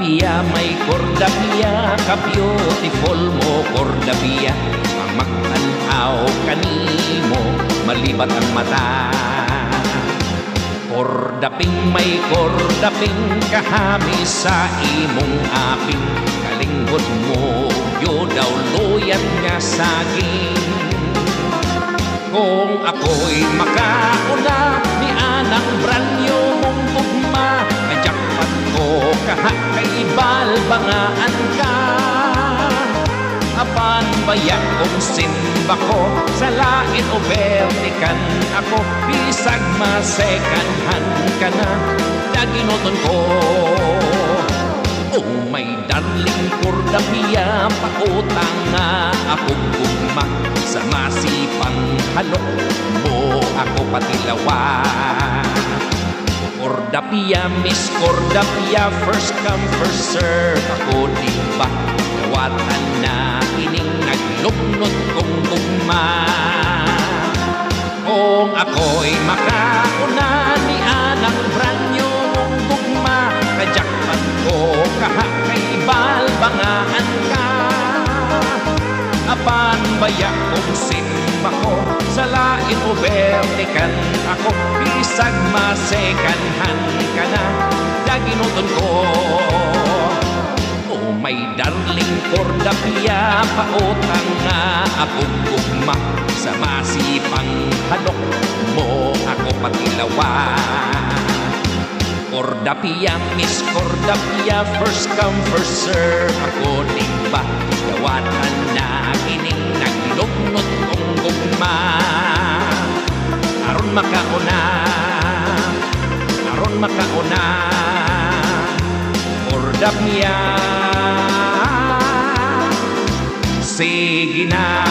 Cordapia, may Cordapia, ka-beautiful mo Cordapia. Ang magtanaw kanimo, malibat ang mata. Cordaping may Cordaping, kahami sa imong aping. Kalinghod mo, yo daw luyat nga saging. Kung ako'y makauna, ni anang branyo mong tugma, kajakpat ko kaha kay balbangaan ka. Apan bayak kong simba ko, sa lain o vertikan ako, bisag masekanhan ka na, daginoton ko. Oh my darling Cordapia, pautang nga akong gugma, sa masipang halok mo ako patilawa. Cordapia, Miss Cordapia, first come first serve ako diba, dawatan na ining nagluknot kong gugma. Kung ako'y makauna, ni anang branyo mong gugma, kajakpan ko kaha kay balbangaan ka. Apan bayak kong simba ko, sa lain o vertikan ako, bisag masekanhan ka na, daginoton ko. Oh my darling Cordapia, pautang nga akong gugma, sa masipang halok mo ako patilawa. Cordapia, Miss Cordapia, first come first serve ako diba, dawatan na ining nagluknot kong gugma. Aron makauna, aron makauna, Cordapia, sige na.